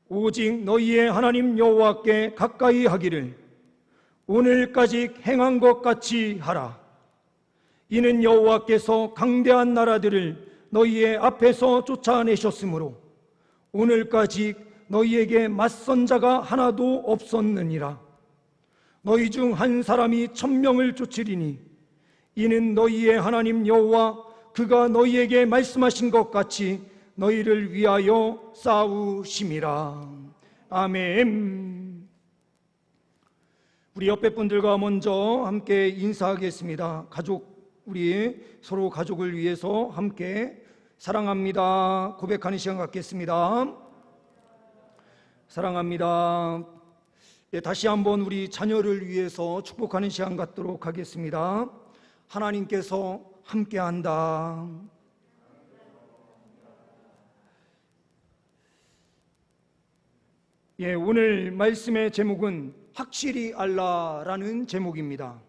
오직 너희의 하나님 여호와께 가까이 하기를 오늘까지 행한 것 같이 하라. 이는 여호와께서 강대한 나라들을 너희의 앞에서 쫓아내셨으므로 오늘까지 너희에게 맞선 자가 하나도 없었느니라. 너희 중 한 사람이 1000명을 쫓으리니 이는 너희의 하나님 여호와 그가 너희에게 말씀하신 것 같이 너희를 위하여 싸우심이라. 아멘. 우리 옆에 분들과 먼저 함께 인사하겠습니다. 우리 서로 가족을 위해서 함께 사랑합니다 고백하는 시간 갖겠습니다. 사랑합니다. 다시 한번 우리 자녀를 위해서 축복하는 시간 갖도록 하겠습니다. 하나님께서 함께한다. 오늘 말씀의 제목은 확실히 알라라는 제목입니다.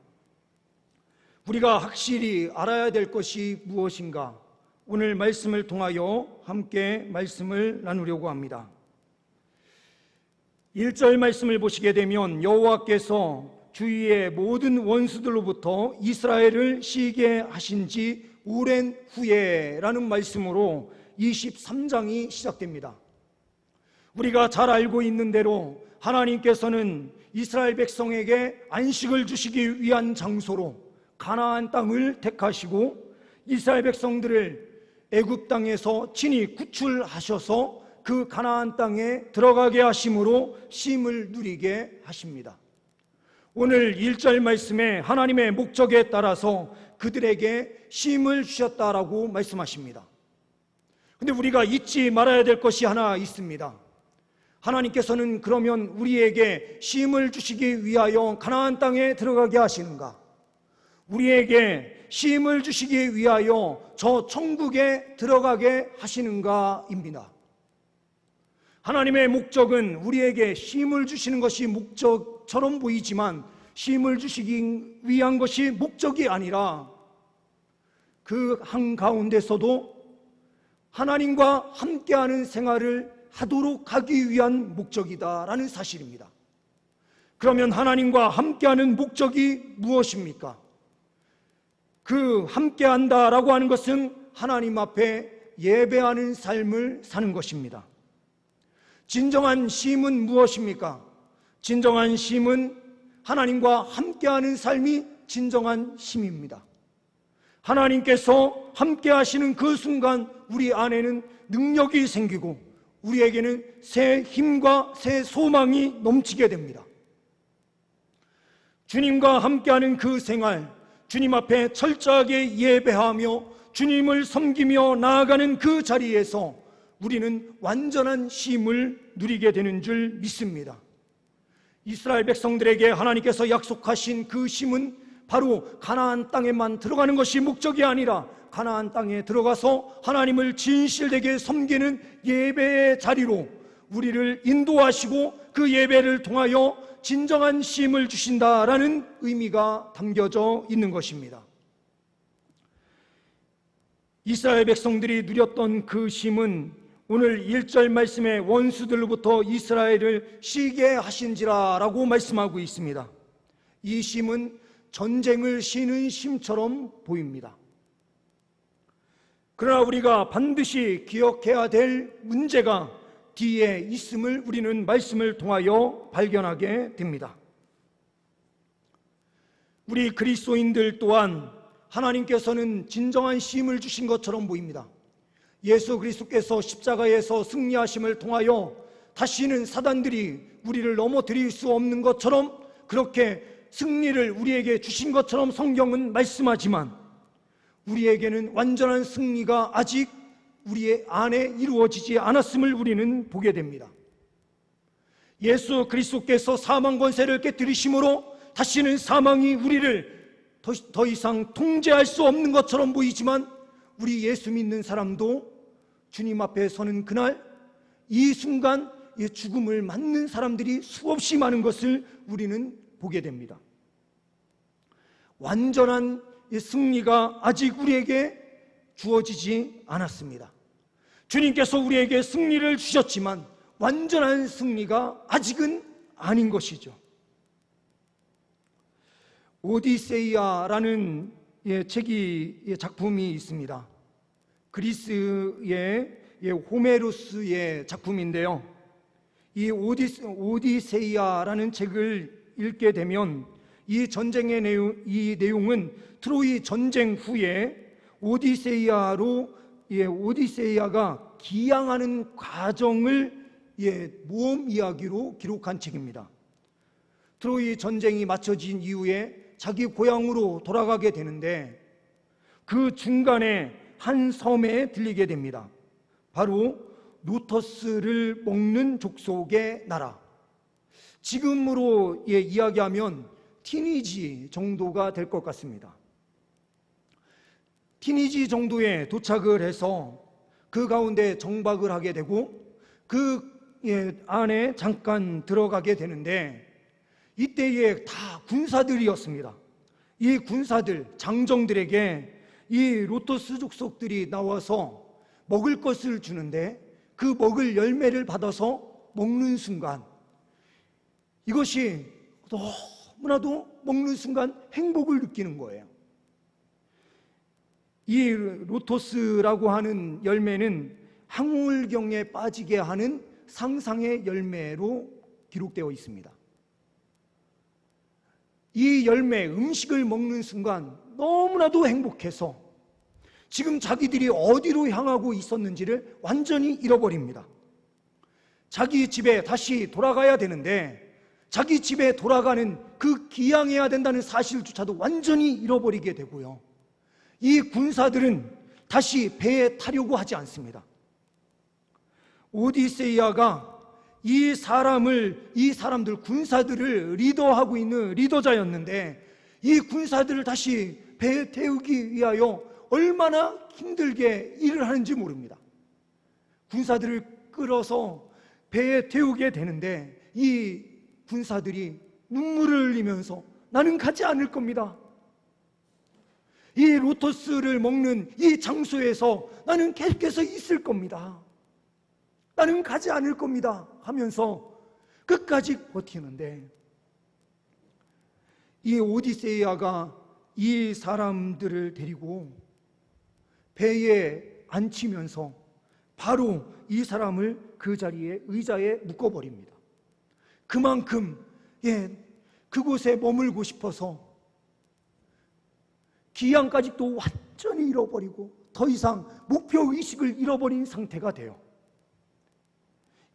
우리가 확실히 알아야 될 것이 무엇인가? 오늘 말씀을 통하여 함께 말씀을 나누려고 합니다. 1절 말씀을 보시게 되면 여호와께서 주위의 모든 원수들로부터 이스라엘을 시게 하신 지 오랜 후에 라는 말씀으로 23장이 시작됩니다. 우리가 잘 알고 있는 대로 하나님께서는 이스라엘 백성에게 안식을 주시기 위한 장소로 가나안 땅을 택하시고 이스라엘 백성들을 애굽 땅에서 친히 구출하셔서 그 가나안 땅에 들어가게 하심으로 쉼을 누리게 하십니다. 오늘 1절 말씀에 하나님의 목적에 따라서 그들에게 쉼을 주셨다라고 말씀하십니다. 그런데 우리가 잊지 말아야 될 것이 하나 있습니다. 하나님께서는 그러면 우리에게 쉼을 주시기 위하여 가나안 땅에 들어가게 하시는가? 우리에게 쉼을 주시기 위하여 저 천국에 들어가게 하시는가입니다. 하나님의 목적은 우리에게 쉼을 주시는 것이 목적처럼 보이지만 쉼을 주시기 위한 것이 목적이 아니라 그 한가운데서도 하나님과 함께하는 생활을 하도록 하기 위한 목적이다라는 사실입니다. 그러면 하나님과 함께하는 목적이 무엇입니까? 그 함께한다라고 하는 것은 하나님 앞에 예배하는 삶을 사는 것입니다. 진정한 쉼은 무엇입니까? 진정한 쉼은 하나님과 함께하는 삶이 진정한 쉼입니다. 하나님께서 함께 하시는 그 순간 우리 안에는 능력이 생기고 우리에게는 새 힘과 새 소망이 넘치게 됩니다. 주님과 함께하는 그 생활, 주님 앞에 철저하게 예배하며 주님을 섬기며 나아가는 그 자리에서 우리는 완전한 쉼을 누리게 되는 줄 믿습니다. 이스라엘 백성들에게 하나님께서 약속하신 그 쉼은 바로 가나안 땅에만 들어가는 것이 목적이 아니라 가나안 땅에 들어가서 하나님을 진실되게 섬기는 예배의 자리로 우리를 인도하시고 그 예배를 통하여 진정한 쉼을 주신다라는 의미가 담겨져 있는 것입니다. 이스라엘 백성들이 누렸던 그 쉼은 오늘 1절 말씀에 원수들로부터 이스라엘을 쉬게 하신지라 라고 말씀하고 있습니다. 이 쉼은 전쟁을 쉬는 쉼처럼 보입니다. 그러나 우리가 반드시 기억해야 될 문제가 뒤에 있음을 우리는 말씀을 통하여 발견하게 됩니다. 우리 그리스도인들 또한 하나님께서는 진정한 쉼을 주신 것처럼 보입니다. 예수 그리스도께서 십자가에서 승리하심을 통하여 다시는 사단들이 우리를 넘어뜨릴 수 없는 것처럼 그렇게 승리를 우리에게 주신 것처럼 성경은 말씀하지만 우리에게는 완전한 승리가 아직 우리의 안에 이루어지지 않았음을 우리는 보게 됩니다. 예수 그리스도께서 사망 권세를 깨뜨리심으로 다시는 사망이 우리를 더 이상 통제할 수 없는 것처럼 보이지만 우리 예수 믿는 사람도 주님 앞에 서는 그날 이 순간 죽음을 맞는 사람들이 수없이 많은 것을 우리는 보게 됩니다. 완전한 승리가 아직 우리에게 주어지지 않았습니다. 주님께서 우리에게 승리를 주셨지만 완전한 승리가 아직은 아닌 것이죠. 오디세이아라는 작품이 있습니다. 그리스의 호메로스의 작품인데요. 이 오디세이아라는 책을 읽게 되면 이 전쟁의 내용은 트로이 전쟁 후에 오디세이아가 기양하는 과정을 모험 이야기로 기록한 책입니다. 트로이 전쟁이 마쳐진 이후에 자기 고향으로 돌아가게 되는데 그 중간에 한 섬에 들리게 됩니다. 바로 로터스를 먹는 족속의 나라. 지금으로 이야기하면 티니지 정도가 될 것 같습니다. 티니지 정도에 도착을 해서 그 가운데 정박을 하게 되고 그 안에 잠깐 들어가게 되는데 이때에 다 군사들이었습니다. 이 군사들, 장정들에게 이 로토스 족속들이 나와서 먹을 것을 주는데 그 먹을 열매를 받아서 먹는 순간 이것이 너무나도 먹는 순간 행복을 느끼는 거예요. 이 로토스라고 하는 열매는 항울경에 빠지게 하는 상상의 열매로 기록되어 있습니다. 이 열매, 음식을 먹는 순간 너무나도 행복해서 지금 자기들이 어디로 향하고 있었는지를 완전히 잃어버립니다. 자기 집에 다시 돌아가야 되는데 자기 집에 돌아가는 그 기양해야 된다는 사실조차도 완전히 잃어버리게 되고요. 이 군사들은 다시 배에 타려고 하지 않습니다. 오디세이아가 이 사람들 군사들을 리더하고 있는 리더자였는데 이 군사들을 다시 배에 태우기 위하여 얼마나 힘들게 일을 하는지 모릅니다. 군사들을 끌어서 배에 태우게 되는데 이 군사들이 눈물을 흘리면서 나는 가지 않을 겁니다. 이 로토스를 먹는 이 장소에서 나는 계속해서 있을 겁니다. 나는 가지 않을 겁니다 하면서 끝까지 버티는데 이 오디세이아가 이 사람들을 데리고 배에 앉히면서 바로 이 사람을 그 자리에 의자에 묶어버립니다. 그만큼 그곳에 머물고 싶어서 기양까지도 완전히 잃어버리고 더 이상 목표의식을 잃어버린 상태가 돼요.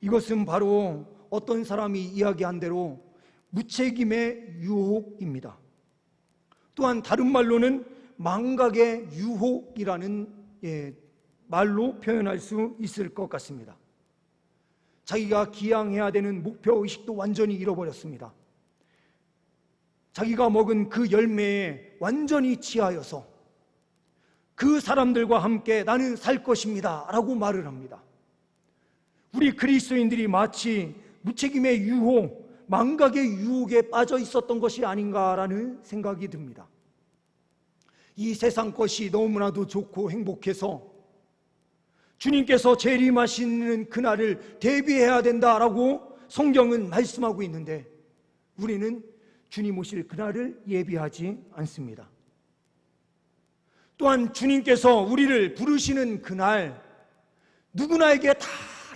이것은 바로 어떤 사람이 이야기한 대로 무책임의 유혹입니다. 또한 다른 말로는 망각의 유혹이라는 말로 표현할 수 있을 것 같습니다. 자기가 기양해야 되는 목표의식도 완전히 잃어버렸습니다. 자기가 먹은 그 열매에 완전히 취하여서 그 사람들과 함께 나는 살 것입니다 라고 말을 합니다. 우리 그리스도인들이 마치 무책임의 유혹, 망각의 유혹에 빠져 있었던 것이 아닌가라는 생각이 듭니다. 이 세상 것이 너무나도 좋고 행복해서 주님께서 재림하시는 그날을 대비해야 된다라고 성경은 말씀하고 있는데 우리는 주님 오실 그날을 예비하지 않습니다. 또한 주님께서 우리를 부르시는 그날 누구나에게 다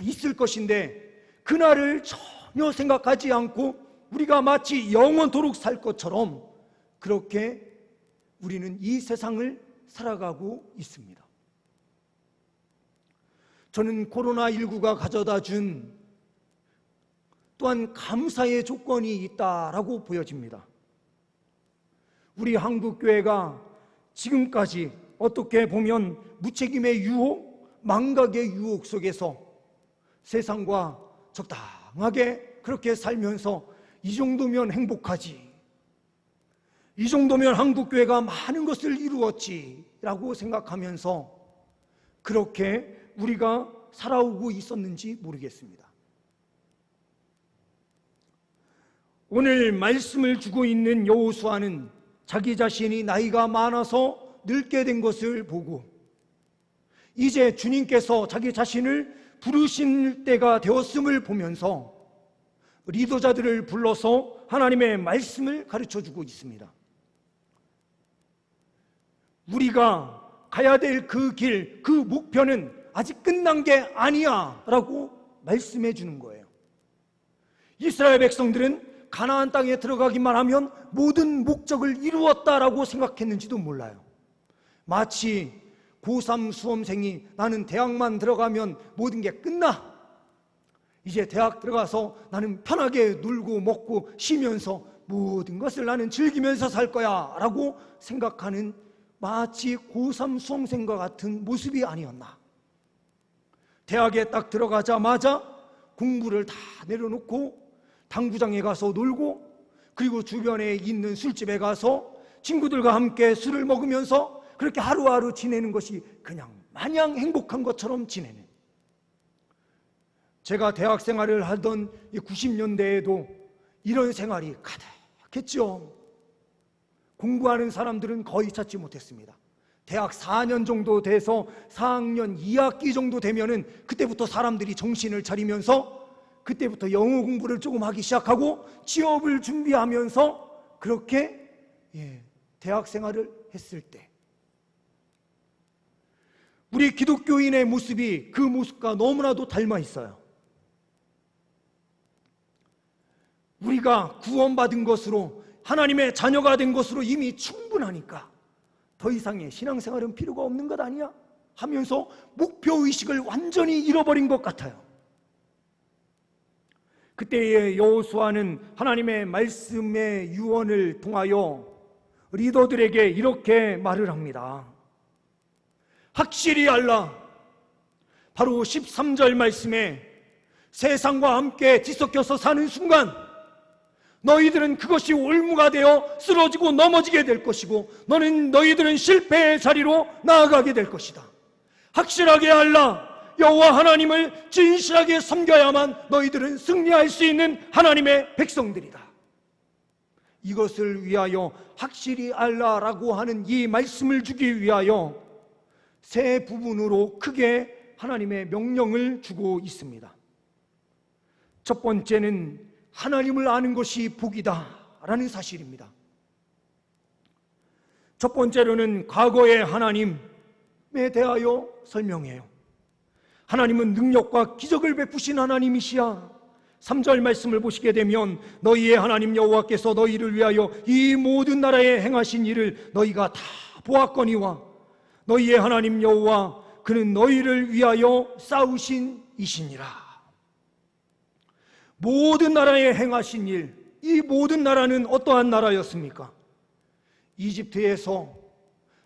있을 것인데 그날을 전혀 생각하지 않고 우리가 마치 영원토록 살 것처럼 그렇게 우리는 이 세상을 살아가고 있습니다. 저는 코로나19가 가져다 준 또한 감사의 조건이 있다라고 보여집니다. 우리 한국교회가 지금까지 어떻게 보면 무책임의 유혹, 망각의 유혹 속에서 세상과 적당하게 그렇게 살면서 이 정도면 행복하지, 이 정도면 한국교회가 많은 것을 이루었지 라고 생각하면서 그렇게 우리가 살아오고 있었는지 모르겠습니다. 오늘 말씀을 주고 있는 여호수아는 자기 자신이 나이가 많아서 늙게 된 것을 보고 이제 주님께서 자기 자신을 부르신 때가 되었음을 보면서 리더자들을 불러서 하나님의 말씀을 가르쳐주고 있습니다. 우리가 가야 될 그 길, 그 목표는 아직 끝난 게 아니야 라고 말씀해 주는 거예요. 이스라엘 백성들은 가나안 땅에 들어가기만 하면 모든 목적을 이루었다라고 생각했는지도 몰라요. 마치 고3 수험생이 나는 대학만 들어가면 모든 게 끝나, 이제 대학 들어가서 나는 편하게 놀고 먹고 쉬면서 모든 것을 나는 즐기면서 살 거야 라고 생각하는 마치 고3 수험생과 같은 모습이 아니었나. 대학에 딱 들어가자마자 공부를 다 내려놓고 당구장에 가서 놀고, 그리고 주변에 있는 술집에 가서 친구들과 함께 술을 먹으면서 그렇게 하루하루 지내는 것이 그냥 마냥 행복한 것처럼 지내는, 제가 대학 생활을 하던 90년대에도 이런 생활이 가득했죠. 공부하는 사람들은 거의 찾지 못했습니다. 대학 4년 정도 돼서 4학년 2학기 정도 되면은 그때부터 사람들이 정신을 차리면서 그때부터 영어 공부를 조금 하기 시작하고 취업을 준비하면서 그렇게 대학 생활을 했을 때 우리 기독교인의 모습이 그 모습과 너무나도 닮아 있어요. 우리가 구원받은 것으로, 하나님의 자녀가 된 것으로 이미 충분하니까 더 이상의 신앙생활은 필요가 없는 것 아니야? 하면서 목표의식을 완전히 잃어버린 것 같아요. 그때의 여호수아는 하나님의 말씀의 유언을 통하여 리더들에게 이렇게 말을 합니다. 확실히 알라. 바로 13절 말씀에 세상과 함께 뒤섞여서 사는 순간 너희들은 그것이 올무가 되어 쓰러지고 넘어지게 될 것이고 너희들은 실패의 자리로 나아가게 될 것이다. 확실하게 알라. 여호와 하나님을 진실하게 섬겨야만 너희들은 승리할 수 있는 하나님의 백성들이다. 이것을 위하여 확실히 알라라고 하는 이 말씀을 주기 위하여 세 부분으로 크게 하나님의 명령을 주고 있습니다. 첫 번째는 하나님을 아는 것이 복이다 라는 사실입니다. 첫 번째로는 과거의 하나님에 대하여 설명해요. 하나님은 능력과 기적을 베푸신 하나님이시야. 3절 말씀을 보시게 되면 너희의 하나님 여호와께서 너희를 위하여 이 모든 나라에 행하신 일을 너희가 다 보았거니와 너희의 하나님 여호와 그는 너희를 위하여 싸우신 이시니라. 모든 나라에 행하신 일, 이 모든 나라는 어떠한 나라였습니까? 이집트에서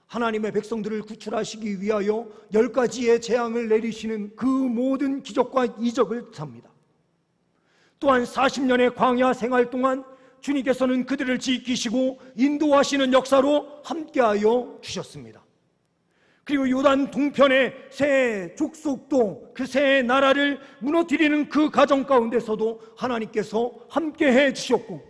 하나님의 백성들을 구출하시기 위하여 10가지의 재앙을 내리시는 그 모든 기적과 이적을 뜻합니다. 또한 40년의 광야 생활 동안 주님께서는 그들을 지키시고 인도하시는 역사로 함께하여 주셨습니다. 그리고 요단 동편의 새 족속도 그 새 나라를 무너뜨리는 그 과정 가운데서도 하나님께서 함께해 주셨고,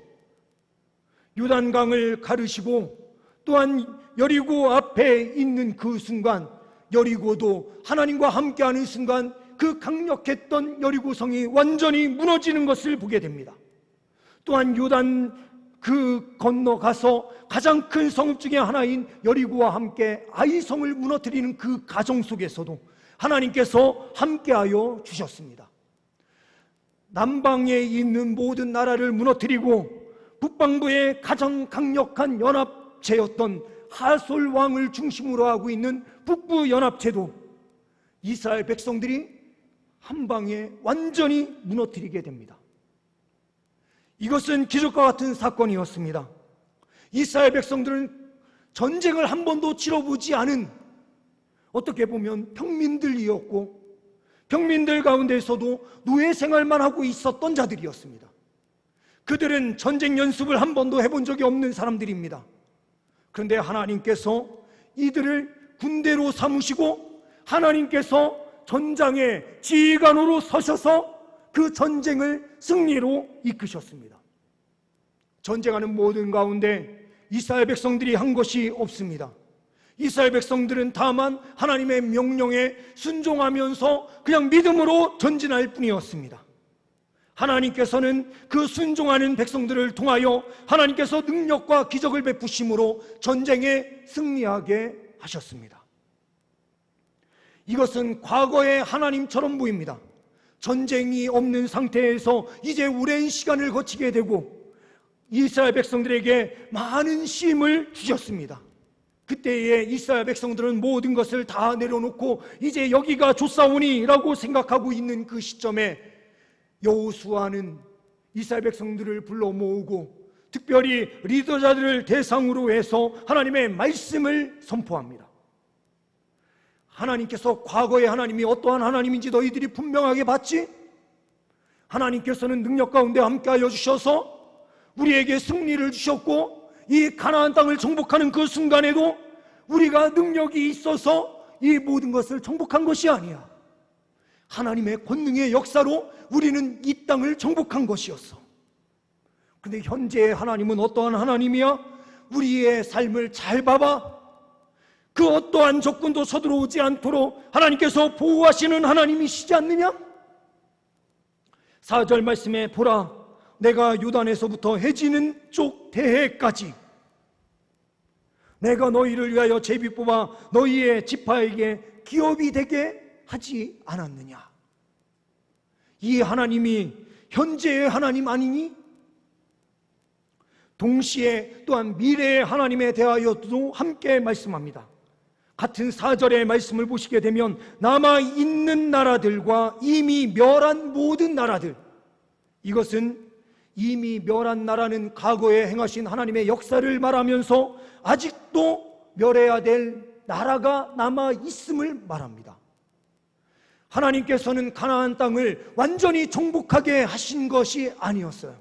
요단강을 가르시고 또한 여리고 앞에 있는 그 순간, 여리고도 하나님과 함께하는 순간 그 강력했던 여리고성이 완전히 무너지는 것을 보게 됩니다. 또한 요단 그 건너가서 가장 큰 성읍 중에 하나인 여리고와 함께 아이성을 무너뜨리는 그 과정 속에서도 하나님께서 함께하여 주셨습니다. 남방에 있는 모든 나라를 무너뜨리고 북방부의 가장 강력한 연합체였던 하솔 왕을 중심으로 하고 있는 북부 연합체도 이스라엘 백성들이 한 방에 완전히 무너뜨리게 됩니다. 이것은 기적과 같은 사건이었습니다. 이스라엘 백성들은 전쟁을 한 번도 치러보지 않은, 어떻게 보면 평민들이었고 평민들 가운데서도 노예 생활만 하고 있었던 자들이었습니다. 그들은 전쟁 연습을 한 번도 해본 적이 없는 사람들입니다. 그런데 하나님께서 이들을 군대로 삼으시고 하나님께서 전장의 지휘관으로 서셔서 그 전쟁을 승리로 이끄셨습니다. 전쟁하는 모든 가운데 이스라엘 백성들이 한 것이 없습니다. 이스라엘 백성들은 다만 하나님의 명령에 순종하면서 그냥 믿음으로 전진할 뿐이었습니다. 하나님께서는 그 순종하는 백성들을 통하여 하나님께서 능력과 기적을 베푸심으로 전쟁에 승리하게 하셨습니다. 이것은 과거의 하나님처럼 보입니다. 전쟁이 없는 상태에서 이제 오랜 시간을 거치게 되고 이스라엘 백성들에게 많은 쉼을 주셨습니다. 그때에 이스라엘 백성들은 모든 것을 다 내려놓고 이제 여기가 좋사오니 라고 생각하고 있는 그 시점에 여호수아는 이스라엘 백성들을 불러 모으고 특별히 리더자들을 대상으로 해서 하나님의 말씀을 선포합니다. 하나님께서 과거의 하나님이 어떠한 하나님인지 너희들이 분명하게 봤지? 하나님께서는 능력 가운데 함께하여 주셔서 우리에게 승리를 주셨고 이 가나안 땅을 정복하는 그 순간에도 우리가 능력이 있어서 이 모든 것을 정복한 것이 아니야. 하나님의 권능의 역사로 우리는 이 땅을 정복한 것이었어. 그런데 현재의 하나님은 어떠한 하나님이야? 우리의 삶을 잘 봐봐. 그 어떠한 조건도 서들어오지 않도록 하나님께서 보호하시는 하나님이시지 않느냐? 4절 말씀에 보라, 내가 요단에서부터 해지는 쪽 대해까지 내가 너희를 위하여 제비 뽑아 너희의 지파에게 기업이 되게 하지 않았느냐? 이 하나님이 현재의 하나님 아니니? 동시에 또한 미래의 하나님에 대하여도 함께 말씀합니다. 같은 4절의 말씀을 보시게 되면 남아있는 나라들과 이미 멸한 모든 나라들, 이것은 이미 멸한 나라는 과거에 행하신 하나님의 역사를 말하면서 아직도 멸해야 될 나라가 남아있음을 말합니다. 하나님께서는 가나안 땅을 완전히 정복하게 하신 것이 아니었어요.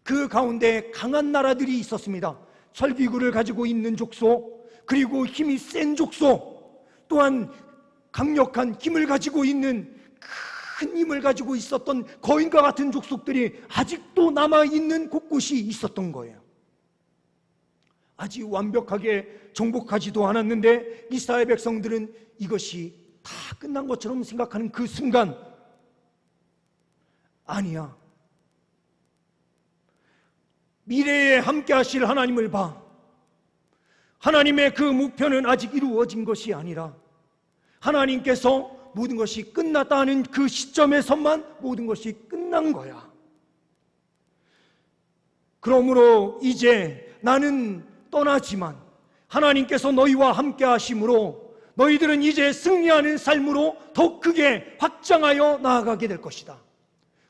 그 가운데 강한 나라들이 있었습니다. 철기구를 가지고 있는 족속, 그리고 힘이 센 족속, 또한 강력한 힘을 가지고 있는 큰 힘을 가지고 있었던 거인과 같은 족속들이 아직도 남아있는 곳곳이 있었던 거예요. 아직 완벽하게 정복하지도 않았는데 이스라엘 백성들은 이것이 다 끝난 것처럼 생각하는 그 순간, 아니야, 미래에 함께 하실 하나님을 봐. 하나님의 그 목표는 아직 이루어진 것이 아니라 하나님께서 모든 것이 끝났다 하는 그 시점에서만 모든 것이 끝난 거야. 그러므로 이제 나는 떠나지만 하나님께서 너희와 함께 하심으로 너희들은 이제 승리하는 삶으로 더 크게 확장하여 나아가게 될 것이다.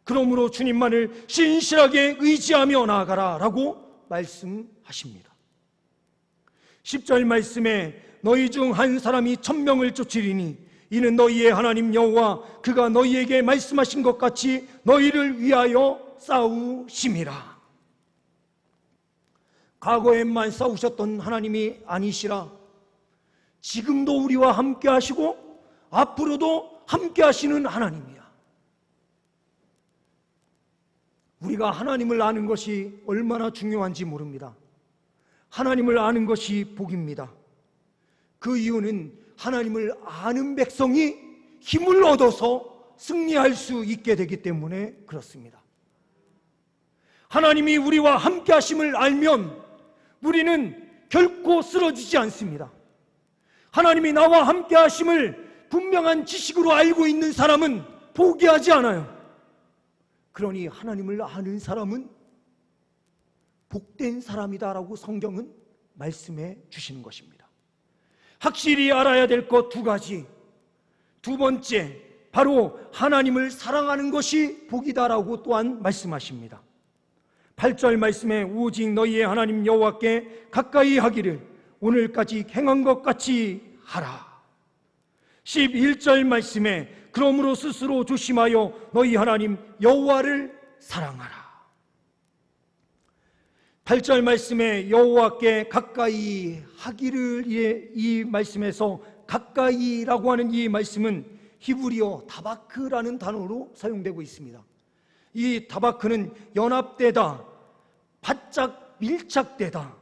그러므로 주님만을 신실하게 의지하며 나아가라 라고 말씀하십니다. 10절 말씀에 너희 중 한 사람이 1000명을 쫓으리니 이는 너희의 하나님 여호와 그가 너희에게 말씀하신 것 같이 너희를 위하여 싸우심이라. 과거에만 싸우셨던 하나님이 아니시라 지금도 우리와 함께 하시고 앞으로도 함께 하시는 하나님이야. 우리가 하나님을 아는 것이 얼마나 중요한지 모릅니다. 하나님을 아는 것이 복입니다. 그 이유는 하나님을 아는 백성이 힘을 얻어서 승리할 수 있게 되기 때문에 그렇습니다. 하나님이 우리와 함께 하심을 알면 우리는 결코 쓰러지지 않습니다. 하나님이 나와 함께 하심을 분명한 지식으로 알고 있는 사람은 포기하지 않아요. 그러니 하나님을 아는 사람은 복된 사람이다라고 성경은 말씀해 주시는 것입니다. 확실히 알아야 될 것 2가지. 두 번째, 바로 하나님을 사랑하는 것이 복이다라고 또한 말씀하십니다. 8절 말씀에 오직 너희의 하나님 여호와께 가까이 하기를 오늘까지 행한 것 같이 하라. 11절 말씀에 그러므로 스스로 조심하여 너희 하나님 여호와를 사랑하라. 8절 말씀에 여호와께 가까이 하기를, 이 말씀에서 가까이라고 하는 이 말씀은 히브리어 다바크라는 단어로 사용되고 있습니다. 이 다바크는 연합되다, 바짝 밀착되다,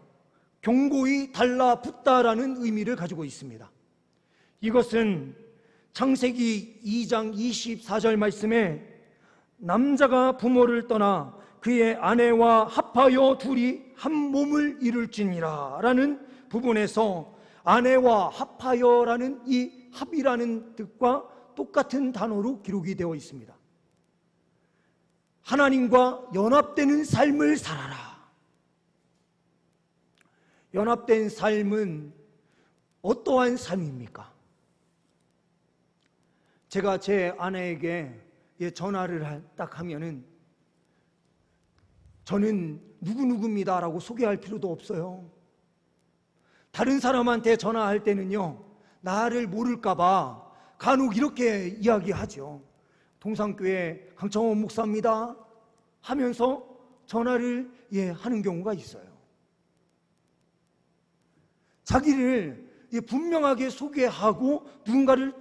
견고히 달라붙다라는 의미를 가지고 있습니다. 이것은 창세기 2장 24절 말씀에 남자가 부모를 떠나 그의 아내와 합하여 둘이 한 몸을 이룰지니라 라는 부분에서 아내와 합하여라는 이 합이라는 뜻과 똑같은 단어로 기록이 되어 있습니다. 하나님과 연합되는 삶을 살아라. 연합된 삶은 어떠한 삶입니까? 제가 제 아내에게 전화를 딱 하면은 저는 누구누구입니다 라고 소개할 필요도 없어요. 다른 사람한테 전화할 때는요, 나를 모를까봐 간혹 이렇게 이야기하죠. 동산교회 강창원 목사입니다 하면서 전화를 하는 경우가 있어요. 자기를 분명하게 소개하고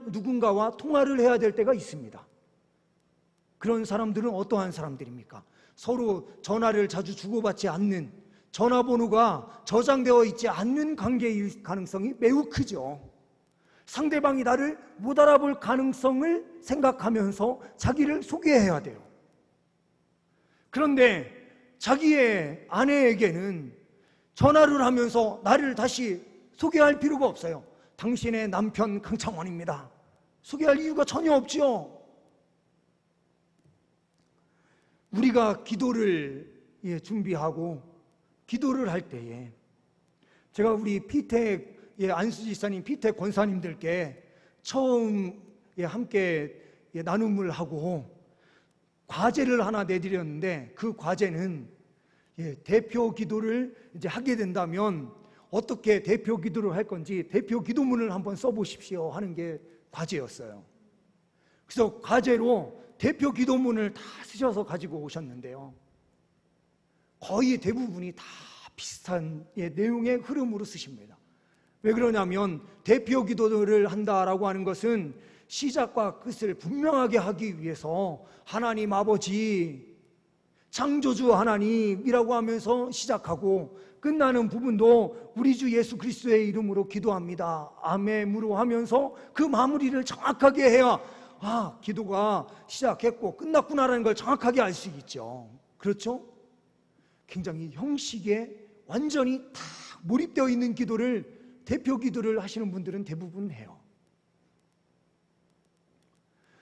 누군가와 통화를 해야 될 때가 있습니다. 그런 사람들은 어떠한 사람들입니까? 서로 전화를 자주 주고받지 않는, 전화번호가 저장되어 있지 않는 관계일 가능성이 매우 크죠. 상대방이 나를 못 알아볼 가능성을 생각하면서 자기를 소개해야 돼요. 그런데 자기의 아내에게는 전화를 하면서 나를 다시 소개할 필요가 없어요. 당신의 남편 강창원입니다. 소개할 이유가 전혀 없죠. 우리가 기도를 준비하고 기도를 할 때에 제가 우리 피택 안수지사님, 피택 권사님들께 처음 함께 나눔을 하고 과제를 하나 내드렸는데, 그 과제는 대표 기도를 이제 하게 된다면 어떻게 대표 기도를 할 건지 대표 기도문을 한번 써보십시오 하는 게 과제였어요. 그래서 과제로 대표 기도문을 다 쓰셔서 가지고 오셨는데요, 거의 대부분이 다 비슷한 내용의 흐름으로 쓰십니다. 왜 그러냐면 대표 기도를 한다라고 하는 것은 시작과 끝을 분명하게 하기 위해서 하나님 아버지, 창조주 하나님이라고 하면서 시작하고 끝나는 부분도 우리 주 예수 그리스도의 이름으로 기도합니다, 아멘으로 하면서 그 마무리를 정확하게 해야 기도가 시작했고 끝났구나라는 걸 정확하게 알 수 있죠. 그렇죠? 굉장히 형식에 완전히 다 몰입되어 있는 기도를, 대표 기도를 하시는 분들은 대부분 해요.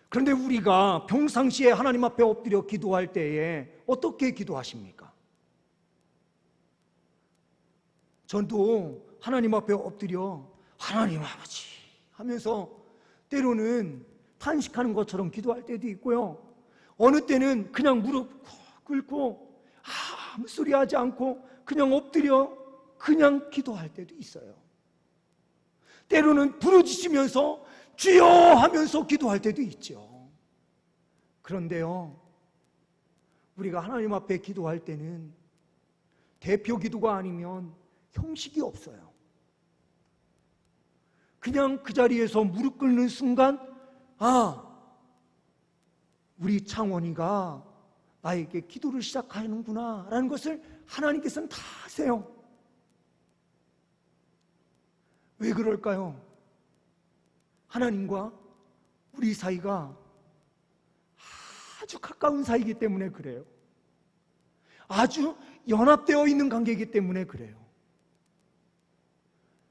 그런데 우리가 평상시에 하나님 앞에 엎드려 기도할 때에 어떻게 기도하십니까? 저도 하나님 앞에 엎드려 하나님 아버지 하면서 때로는 탄식하는 것처럼 기도할 때도 있고요, 어느 때는 그냥 무릎 꿇고 아무 소리 하지 않고 그냥 엎드려 그냥 기도할 때도 있어요. 때로는 부르짖으면서 주여 하면서 기도할 때도 있죠. 그런데요, 우리가 하나님 앞에 기도할 때는 대표 기도가 아니면 형식이 없어요. 그냥 그 자리에서 무릎 꿇는 순간 우리 창원이가 나에게 기도를 시작하는구나 라는 것을 하나님께서는 다 아세요. 왜 그럴까요? 하나님과 우리 사이가 아주 가까운 사이이기 때문에 그래요. 아주 연합되어 있는 관계이기 때문에 그래요.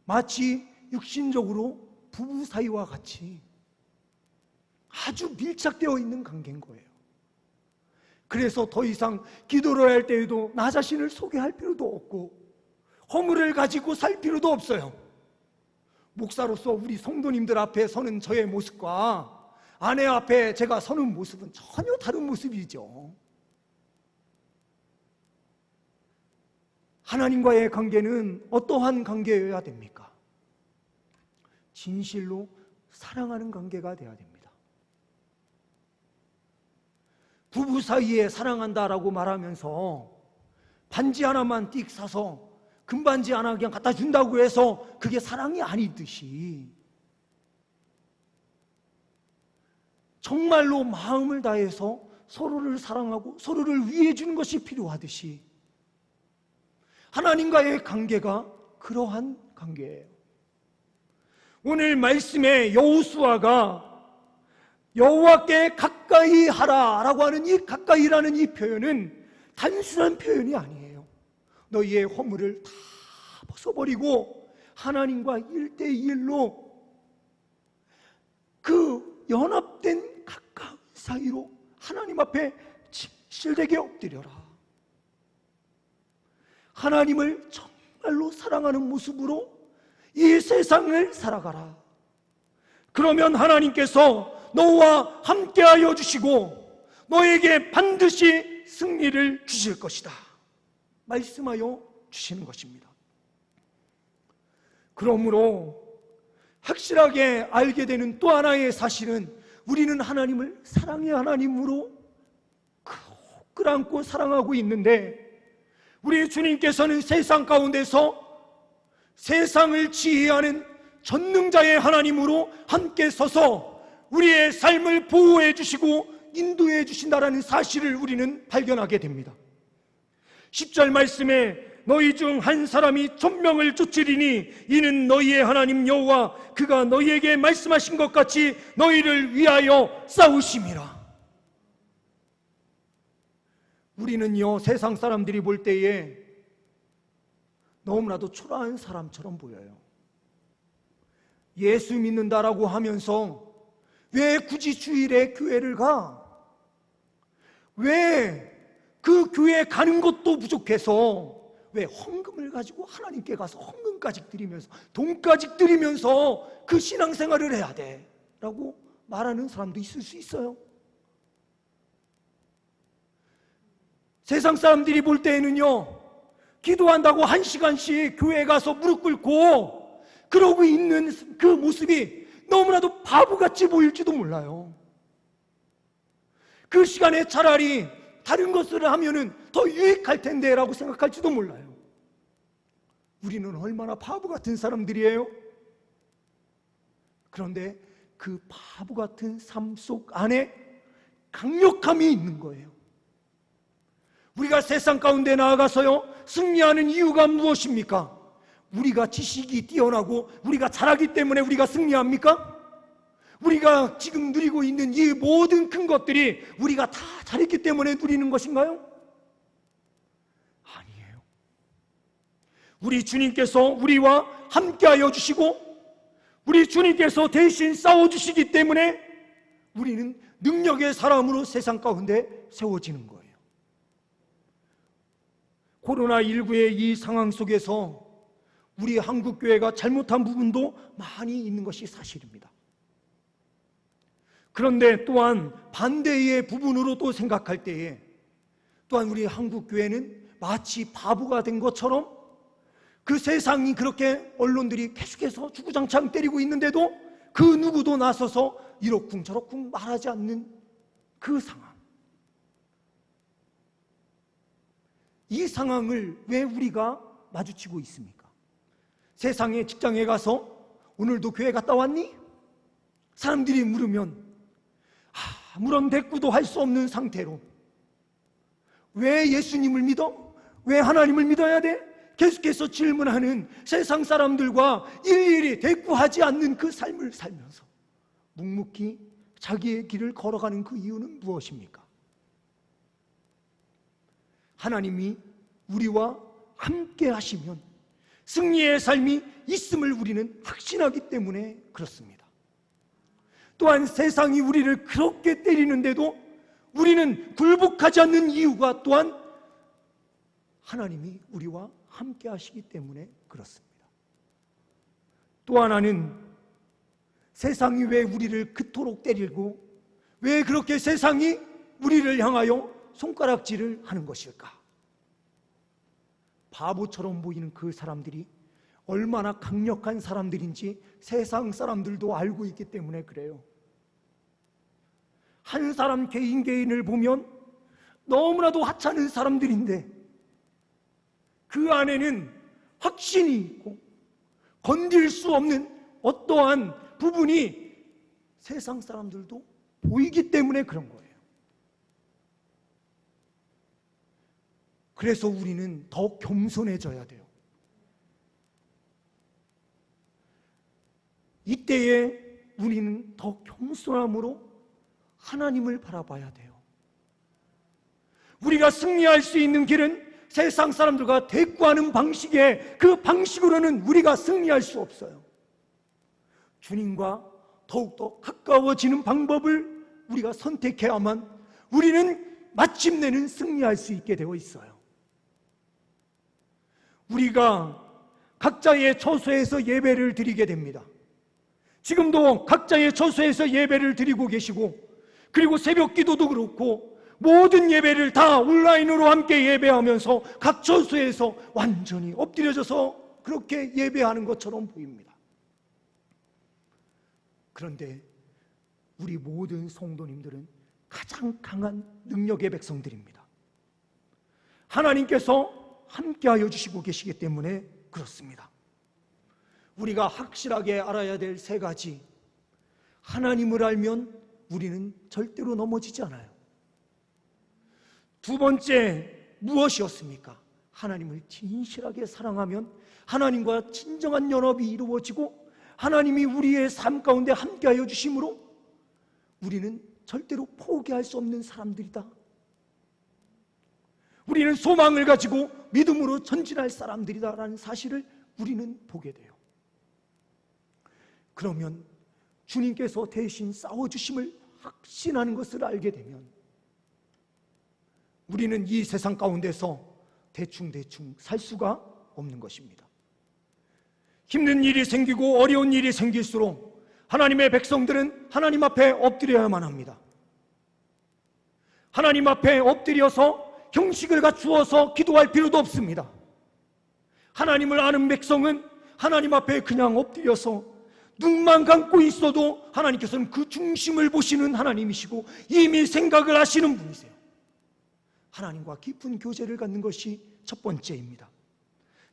마치 육신적으로 부부 사이와 같이 아주 밀착되어 있는 관계인 거예요. 그래서 더 이상 기도를 할 때에도 나 자신을 소개할 필요도 없고 허물을 가지고 살 필요도 없어요. 목사로서 우리 성도님들 앞에 서는 저의 모습과 아내 앞에 제가 서는 모습은 전혀 다른 모습이죠. 하나님과의 관계는 어떠한 관계여야 됩니까? 진실로 사랑하는 관계가 되어야 됩니다. 부부 사이에 사랑한다라고 말하면서 반지 하나만 띡 사서 금반지 하나 그냥 갖다 준다고 해서 그게 사랑이 아니듯이 정말로 마음을 다해서 서로를 사랑하고 서로를 위해 주는 것이 필요하듯이 하나님과의 관계가 그러한 관계예요. 오늘 말씀에 여호수아가 여호와께 가까이 하라라고 하는 이 가까이라는 이 표현은 단순한 표현이 아니에요. 너희의 허물을 다 벗어버리고 하나님과 1대1로 그 연합된 가까운 사이로 하나님 앞에 진실되게 엎드려라. 하나님을 정말로 사랑하는 모습으로 이 세상을 살아가라. 그러면 하나님께서 너와 함께하여 주시고 너에게 반드시 승리를 주실 것이다 말씀하여 주시는 것입니다. 그러므로 확실하게 알게 되는 또 하나의 사실은 우리는 하나님을 사랑의 하나님으로 끌어안고 사랑하고 있는데, 우리 주님께서는 세상 가운데서 세상을 지휘하는 전능자의 하나님으로 함께 서서 우리의 삶을 보호해 주시고 인도해 주신다라는 사실을 우리는 발견하게 됩니다. 10절 말씀에 너희 중 한 사람이 천명을 쫓으리니 이는 너희의 하나님 여호와 그가 너희에게 말씀하신 것 같이 너희를 위하여 싸우심이라. 우리는요, 세상 사람들이 볼 때에 너무나도 초라한 사람처럼 보여요. 예수 믿는다라고 하면서 왜 굳이 주일에 교회를 가? 왜 그 교회 가는 것도 부족해서 왜 헌금을 가지고 하나님께 가서 헌금까지 드리면서 돈까지 드리면서 그 신앙생활을 해야 돼? 라고 말하는 사람도 있을 수 있어요. 세상 사람들이 볼 때에는요, 기도한다고 1시간씩 교회에 가서 무릎 꿇고 그러고 있는 그 모습이 너무나도 바보같이 보일지도 몰라요. 그 시간에 차라리 다른 것을 하면은 더 유익할 텐데 라고 생각할지도 몰라요. 우리는 얼마나 바보 같은 사람들이에요. 그런데 그 바보 같은 삶 속 안에 강력함이 있는 거예요. 우리가 세상 가운데 나아가서요, 승리하는 이유가 무엇입니까? 우리가 지식이 뛰어나고 우리가 잘하기 때문에 우리가 승리합니까? 우리가 지금 누리고 있는 이 모든 큰 것들이 우리가 다 잘했기 때문에 누리는 것인가요? 아니에요. 우리 주님께서 우리와 함께하여 주시고 우리 주님께서 대신 싸워주시기 때문에 우리는 능력의 사람으로 세상 가운데 세워지는 거예요. 코로나19의 이 상황 속에서 우리 한국교회가 잘못한 부분도 많이 있는 것이 사실입니다. 그런데 또한 반대의 부분으로 또 생각할 때에 또한 우리 한국교회는 마치 바보가 된 것처럼 그 세상이 그렇게 언론들이 계속해서 주구장창 때리고 있는데도 그 누구도 나서서 이러쿵저러쿵 말하지 않는 그 상황. 이 상황을 왜 우리가 마주치고 있습니까? 세상에 직장에 가서 오늘도 교회 갔다 왔니? 사람들이 물으면 아무런 대꾸도 할 수 없는 상태로 왜 예수님을 믿어? 왜 하나님을 믿어야 돼? 계속해서 질문하는 세상 사람들과 일일이 대꾸하지 않는 그 삶을 살면서 묵묵히 자기의 길을 걸어가는 그 이유는 무엇입니까? 하나님이 우리와 함께 하시면 승리의 삶이 있음을 우리는 확신하기 때문에 그렇습니다. 또한 세상이 우리를 그렇게 때리는데도 우리는 굴복하지 않는 이유가 또한 하나님이 우리와 함께 하시기 때문에 그렇습니다. 또 하나는 세상이 왜 우리를 그토록 때리고 왜 그렇게 세상이 우리를 향하여 손가락질을 하는 것일까? 바보처럼 보이는 그 사람들이 얼마나 강력한 사람들인지 세상 사람들도 알고 있기 때문에 그래요. 한 사람 개인을 보면 너무나도 하찮은 사람들인데 그 안에는 확신이 있고 건들 수 없는 어떠한 부분이 세상 사람들도 보이기 때문에 그런 거예요. 그래서 우리는 더 겸손해져야 돼요. 이때에 우리는 더 겸손함으로 하나님을 바라봐야 돼요. 우리가 승리할 수 있는 길은 세상 사람들과 대꾸하는 방식의 그 방식으로는 우리가 승리할 수 없어요. 주님과 더욱더 가까워지는 방법을 우리가 선택해야만 우리는 마침내는 승리할 수 있게 되어 있어요. 우리가 각자의 처소에서 예배를 드리게 됩니다. 지금도 각자의 처소에서 예배를 드리고 계시고, 그리고 새벽 기도도 그렇고 모든 예배를 다 온라인으로 함께 예배하면서 각 처소에서 완전히 엎드려져서 그렇게 예배하는 것처럼 보입니다. 그런데 우리 모든 성도님들은 가장 강한 능력의 백성들입니다. 하나님께서 함께하여 주시고 계시기 때문에 그렇습니다. 우리가 확실하게 알아야 될 세 가지. 하나님을 알면 우리는 절대로 넘어지지 않아요. 두 번째, 무엇이었습니까? 하나님을 진실하게 사랑하면 하나님과 진정한 연합이 이루어지고 하나님이 우리의 삶 가운데 함께하여 주심으로 우리는 절대로 포기할 수 없는 사람들이다. 우리는 소망을 가지고 믿음으로 전진할 사람들이다라는 사실을 우리는 보게 돼요. 그러면 주님께서 대신 싸워주심을 확신하는 것을 알게 되면 우리는 이 세상 가운데서 대충 살 수가 없는 것입니다. 힘든 일이 생기고 어려운 일이 생길수록 하나님의 백성들은 하나님 앞에 엎드려야만 합니다. 하나님 앞에 엎드려서 형식을 갖추어서 기도할 필요도 없습니다. 하나님을 아는 백성은 하나님 앞에 그냥 엎드려서 눈만 감고 있어도 하나님께서는 그 중심을 보시는 하나님이시고 이미 생각을 하시는 분이세요. 하나님과 깊은 교제를 갖는 것이 첫 번째입니다.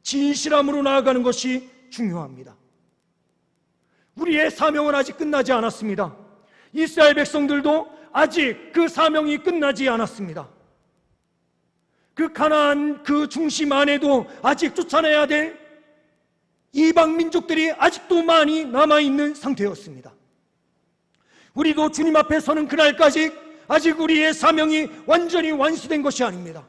진실함으로 나아가는 것이 중요합니다. 우리의 사명은 아직 끝나지 않았습니다. 이스라엘 백성들도 아직 그 사명이 끝나지 않았습니다. 그 가나안 그 중심 안에도 아직 쫓아내야 될 이방 민족들이 아직도 많이 남아있는 상태였습니다. 우리도 주님 앞에 서는 그날까지 아직 우리의 사명이 완전히 완수된 것이 아닙니다.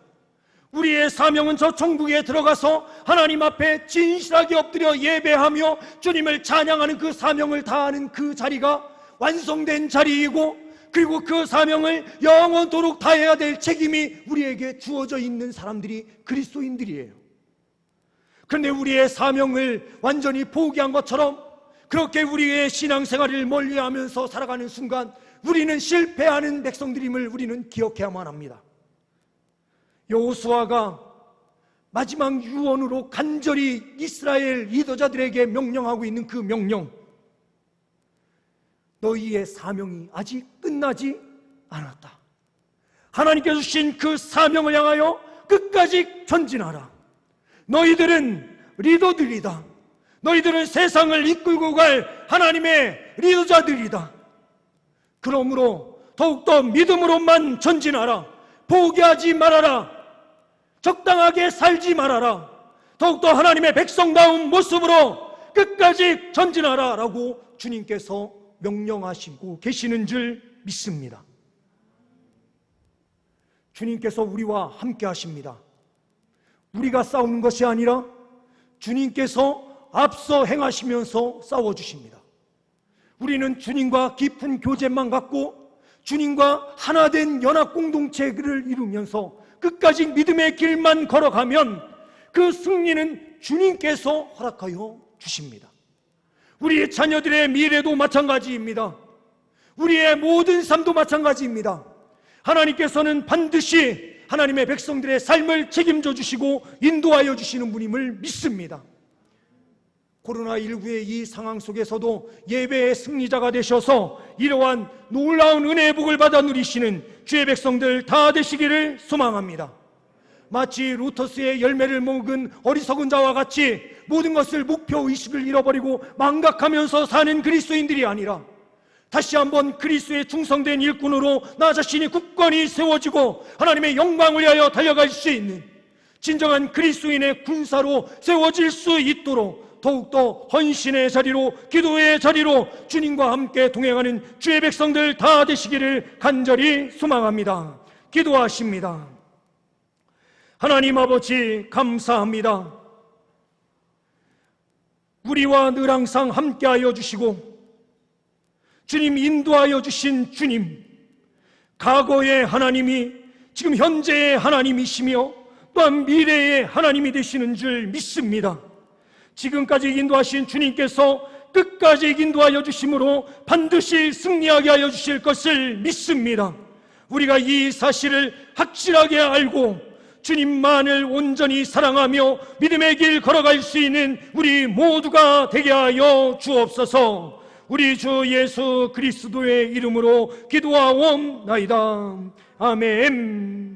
우리의 사명은 저 천국에 들어가서 하나님 앞에 진실하게 엎드려 예배하며 주님을 찬양하는 그 사명을 다하는 그 자리가 완성된 자리이고, 그리고 그 사명을 영원토록 다해야 될 책임이 우리에게 주어져 있는 사람들이 그리스도인들이에요. 그런데 우리의 사명을 완전히 포기한 것처럼 그렇게 우리의 신앙생활을 멀리하면서 살아가는 순간 우리는 실패하는 백성들임을 우리는 기억해야만 합니다. 여호수아가 마지막 유언으로 간절히 이스라엘 리더자들에게 명령하고 있는 그 명령, 너희의 사명이 아직 끝나지 않았다. 하나님께서 주신 그 사명을 향하여 끝까지 전진하라. 너희들은 리더들이다. 너희들은 세상을 이끌고 갈 하나님의 리더자들이다. 그러므로 더욱더 믿음으로만 전진하라. 포기하지 말아라. 적당하게 살지 말아라. 더욱더 하나님의 백성다운 모습으로 끝까지 전진하라 라고 주님께서 명령하시고 계시는 줄 믿습니다. 주님께서 우리와 함께 하십니다. 우리가 싸우는 것이 아니라 주님께서 앞서 행하시면서 싸워주십니다. 우리는 주님과 깊은 교제만 갖고 주님과 하나된 연합 공동체를 이루면서 끝까지 믿음의 길만 걸어가면 그 승리는 주님께서 허락하여 주십니다. 우리의 자녀들의 미래도 마찬가지입니다. 우리의 모든 삶도 마찬가지입니다. 하나님께서는 반드시 하나님의 백성들의 삶을 책임져 주시고 인도하여 주시는 분임을 믿습니다. 코로나19의 이 상황 속에서도 예배의 승리자가 되셔서 이러한 놀라운 은혜의 복을 받아 누리시는 주의 백성들 다 되시기를 소망합니다. 마치 루터스의 열매를 먹은 어리석은 자와 같이 모든 것을 목표의식을 잃어버리고 망각하면서 사는 그리스도인들이 아니라 다시 한번 그리스도의 충성된 일꾼으로 나 자신이 굳건히 세워지고 하나님의 영광을 위하여 달려갈 수 있는 진정한 그리스도인의 군사로 세워질 수 있도록 더욱더 헌신의 자리로, 기도의 자리로 주님과 함께 동행하는 주의 백성들 다 되시기를 간절히 소망합니다. 기도하십니다. 하나님 아버지, 감사합니다. 우리와 늘 항상 함께하여 주시고 주님 인도하여 주신 주님, 과거의 하나님이 지금 현재의 하나님이시며 또한 미래의 하나님이 되시는 줄 믿습니다. 지금까지 인도하신 주님께서 끝까지 인도하여 주심으로 반드시 승리하게 하여 주실 것을 믿습니다. 우리가 이 사실을 확실하게 알고 주님만을 온전히 사랑하며 믿음의 길 걸어갈 수 있는 우리 모두가 되게 하여 주옵소서. 우리 주 예수 그리스도의 이름으로 기도하옵나이다. 아멘.